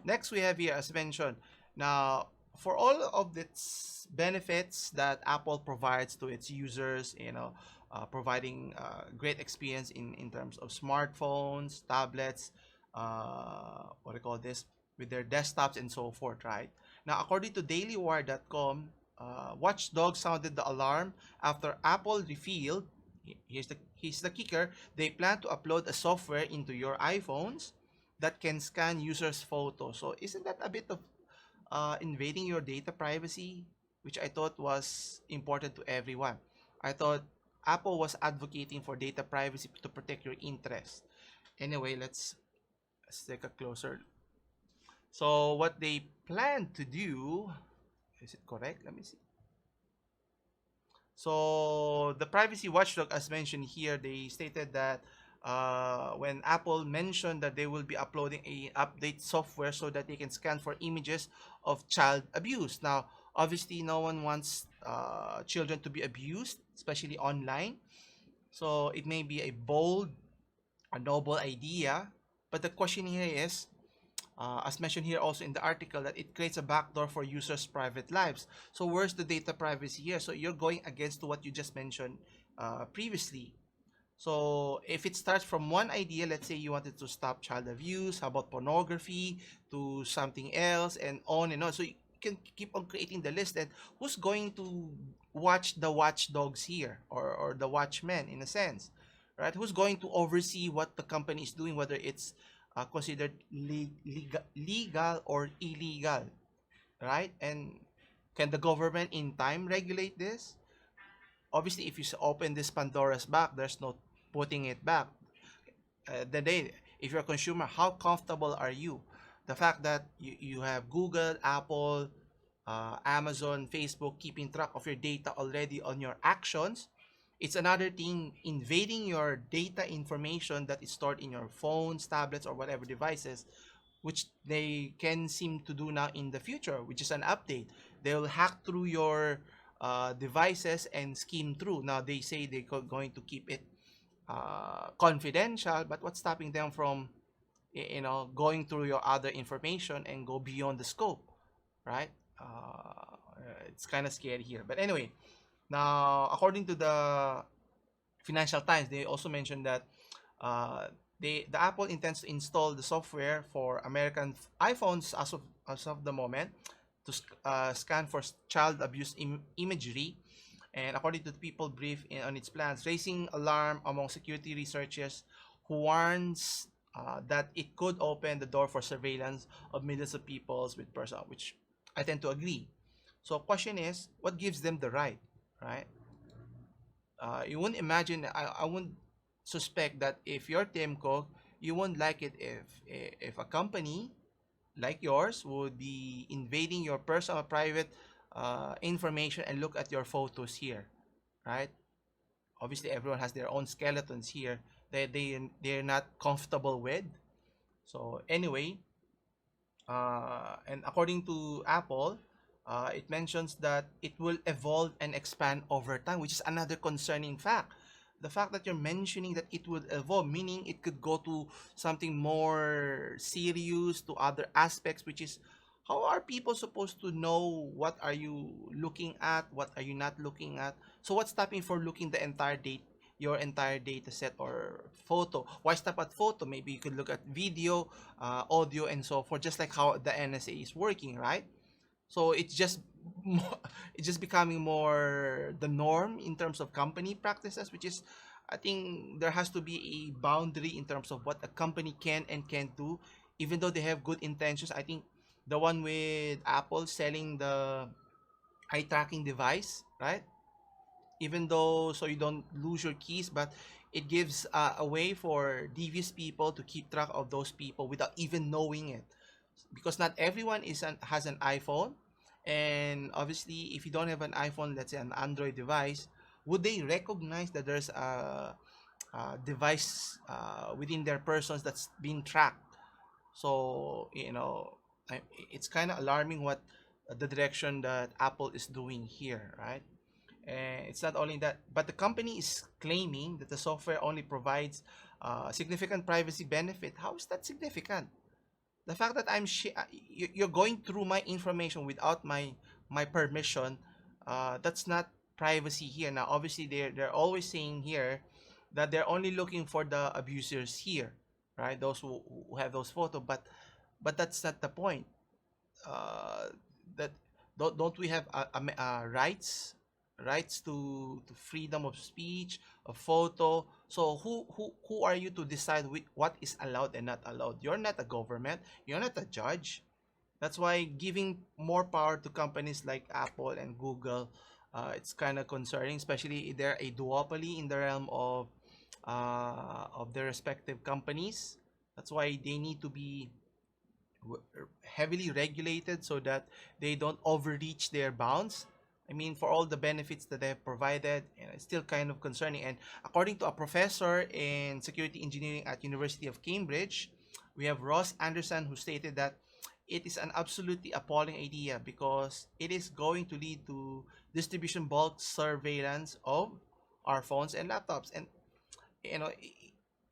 Next, we have here, as mentioned, now for all of its benefits that Apple provides to its users, providing great experience in terms of smartphones, tablets, what do you call this, with their desktops and so forth, right? Now, according to DailyWire.com, Watch Dogs sounded the alarm after Apple revealed. Here's the kicker. They plan to upload a software into your iPhones that can scan users' photos. So isn't that a bit of invading your data privacy, which I thought was important to everyone? I thought Apple was advocating for data privacy to protect your interests. Anyway, let's take a closer. So what they plan to do, is it correct? Let me see. So the privacy watchdog, as mentioned here, they stated that when Apple mentioned that they will be uploading a update software so that they can scan for images of child abuse. Now, obviously, no one wants children to be abused, especially online. So it may be a bold, a noble idea, but the question here is, as mentioned here also in the article, that it creates a backdoor for users' private lives. So where's the data privacy here? So you're going against what you just mentioned previously. So if it starts from one idea, let's say you wanted to stop child abuse, how about pornography, to something else, and on and on. So you can keep on creating the list. And who's going to watch the watchdogs here, or the watchmen in a sense, right? Who's going to oversee what the company is doing, whether it's considered legal or illegal, right? And can the government in time regulate this? Obviously, if you open this Pandora's box, there's no putting it back. The day, if you're a consumer, how comfortable are you? The fact that you have Google, Apple, Amazon, Facebook keeping track of your data already on your actions. It's another thing invading your data information that is stored in your phones, tablets, or whatever devices, which they can seem to do now in the future, which is an update. They'll hack through your devices and skim through. Now they say they're going to keep it confidential, but what's stopping them from going through your other information and go beyond the scope, right? It's kind of scary here, but anyway, now according to the Financial Times, they also mentioned that uh, the Apple intends to install the software for American iPhones as of the moment to scan for child abuse imagery. And according to the People Brief on its plans, raising alarm among security researchers who warns that it could open the door for surveillance of millions of people with personal, which I tend to agree. So, question is, what gives them the right? You wouldn't imagine. I wouldn't suspect that if you're Tim Cook, you won't like it if a company like yours would be invading your personal private information and look at your photos here, right? Obviously, everyone has their own skeletons here that they're not comfortable with. So anyway, and according to Apple, it mentions that it will evolve and expand over time, which is another concerning fact. The fact that you're mentioning that it would evolve, meaning it could go to something more serious, to other aspects, which is how are people supposed to know what are you looking at, what are you not looking at? So what's stopping for looking the entire date, your entire data set or photo? Why stop at photo? Maybe you could look at video, audio, and so forth, just like how the NSA is working, right? So it's just it's just becoming more the norm in terms of company practices, which is, I think there has to be a boundary in terms of what a company can and can't do, even though they have good intentions. I think the one with Apple selling the eye tracking device, right? Even though so you don't lose your keys, but it gives a way for devious people to keep track of those people without even knowing it, because not everyone has an iPhone. And obviously if you don't have an iPhone, let's say an Android device, would they recognize that there's a device within their persons that's being tracked? So it's kind of alarming what the direction that Apple is doing here, right? And it's not only that, but the company is claiming that the software only provides significant privacy benefit. How is that significant? The fact that you're going through my information without my permission, that's not privacy here. Now, obviously, they're always saying here that they're only looking for the abusers here, right? Those who have those photos, but that's not the point. That don't we have rights to freedom of speech, of photo? So who are you to decide what is allowed and not allowed? You're not a government, you're not a judge. That's why giving more power to companies like Apple and Google, it's kind of concerning, especially if they're a duopoly in the realm of their respective companies. That's why they need to be heavily regulated so that they don't overreach their bounds. I mean, for all the benefits that they have provided, and it's still kind of concerning. And according to a professor in security engineering at University of Cambridge, we have Ross Anderson, who stated that it is an absolutely appalling idea because it is going to lead to distribution bulk surveillance of our phones and laptops. And you know,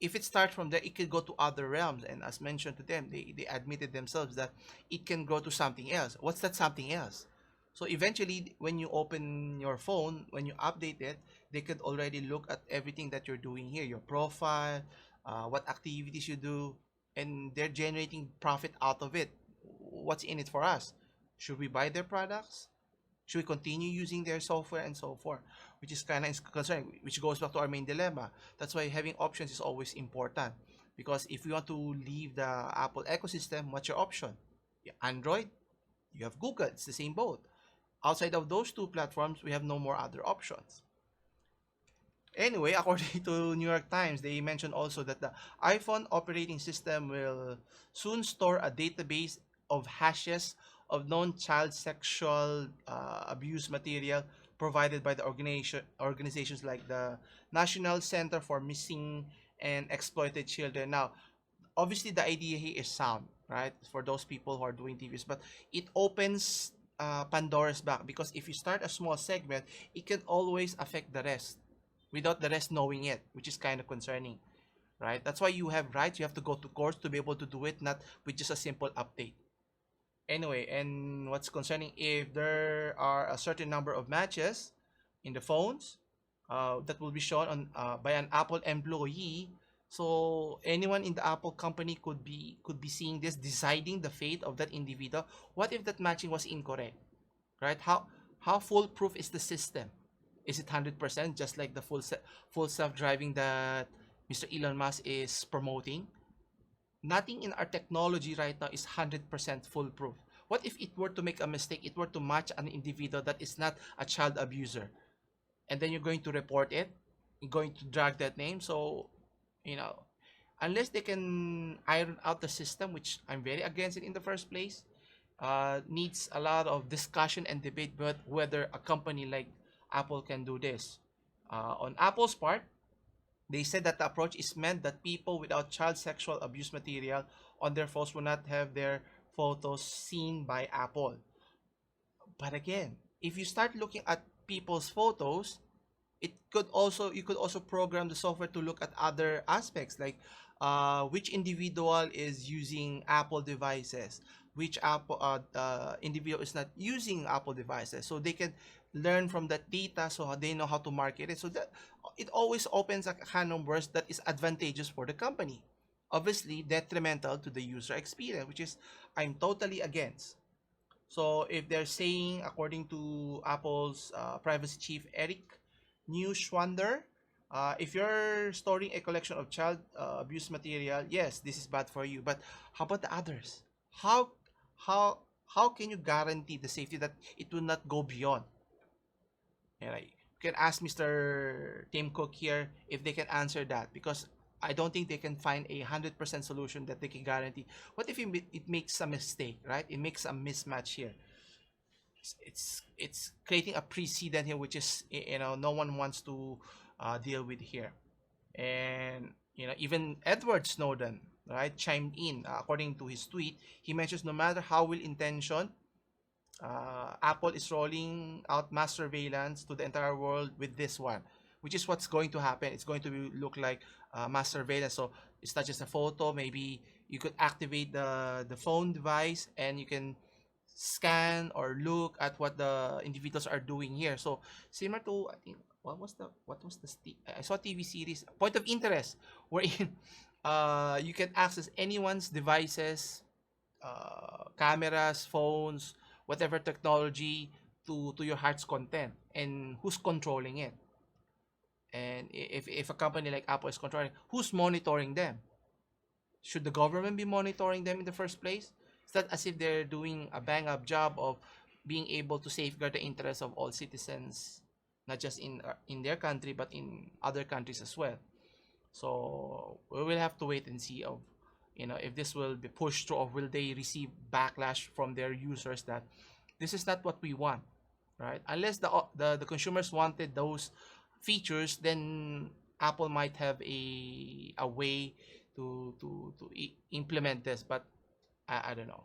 if it starts from there, it could go to other realms. And as mentioned to them, they admitted themselves that it can go to something else. What's that something else? So eventually, when you open your phone, when you update it, they could already look at everything that you're doing here, your profile, what activities you do, and they're generating profit out of it. What's in it for us? Should we buy their products? Should we continue using their software and so forth? Which is kind of concerning, which goes back to our main dilemma. That's why having options is always important. Because if you want to leave the Apple ecosystem, what's your option? Android, you have Google, it's the same boat. Outside of those two platforms, we have no more other options. Anyway, according to New York Times, they mentioned also that the iPhone operating system will soon store a database of hashes of known child sexual abuse material provided by the organizations like the National Center for Missing and Exploited Children. Now, obviously, the idea here is sound, right? For those people who are doing TVs, but it opens Pandora's box because if you start a small segment, it can always affect the rest without the rest knowing it, which is kind of concerning, right? That's why you have rights. You have to go to courts to be able to do it, not with just a simple update. Anyway, and what's concerning, if there are a certain number of matches in the phones that will be shown on by an Apple employee, so anyone in the Apple company could be seeing this, deciding the fate of that individual. What if that matching was incorrect, right? How foolproof is the system? Is it 100%, just like the full self-driving that Mr. Elon Musk is promoting? Nothing in our technology right now is 100% foolproof. What if it were to make a mistake, it were to match an individual that is not a child abuser? And then you're going to report it, you're going to drag that name. So, you know, unless they can iron out the system, which I'm very against it in the first place, needs a lot of discussion and debate, but whether a company like Apple can do this. On Apple's part, they said that the approach is meant that people without child sexual abuse material on their phones will not have their photos seen by Apple. But again, if you start looking at people's photos, it could also you could also program the software to look at other aspects like which individual is using Apple devices, which Apple individual is not using Apple devices, so they can learn from that data so they know how to market it. So that it always opens a can of worms that is advantageous for the company, obviously detrimental to the user experience, which is I'm totally against. So if they're saying, according to Apple's privacy chief Eric Neuschwander, if you're storing a collection of child abuse material, yes, this is bad for you. But how about the others? How how how can you guarantee the safety that it will not go beyond? And I can ask Mr. Tim Cook here if they can answer that because I don't think they can find 100% solution that they can guarantee. What if it makes a mistake, right? It makes a mismatch here. It's creating a precedent here, which is no one wants to deal with here. And even Edward Snowden, right, chimed in. According to his tweet, he mentions no matter how well intentioned, Apple is rolling out mass surveillance to the entire world with this one, which is what's going to happen. It's going to look like mass surveillance. So it's not just a photo. Maybe you could activate the phone device, and you can scan or look at what the individuals are doing here. So similar to, I think, I saw TV series Point of Interest, wherein you can access anyone's devices, cameras, phones, whatever technology, to your heart's content, and who's controlling it. And if a company like Apple is controlling, who's monitoring them? Should the government be monitoring them in the first place? It's not as if they're doing a bang up job of being able to safeguard the interests of all citizens, not just in their country but in other countries as well. So we will have to wait and see of, if this will be pushed through, or will they receive backlash from their users that this is not what we want, right? Unless the consumers wanted those features, then Apple might have a way to implement this, but I don't know.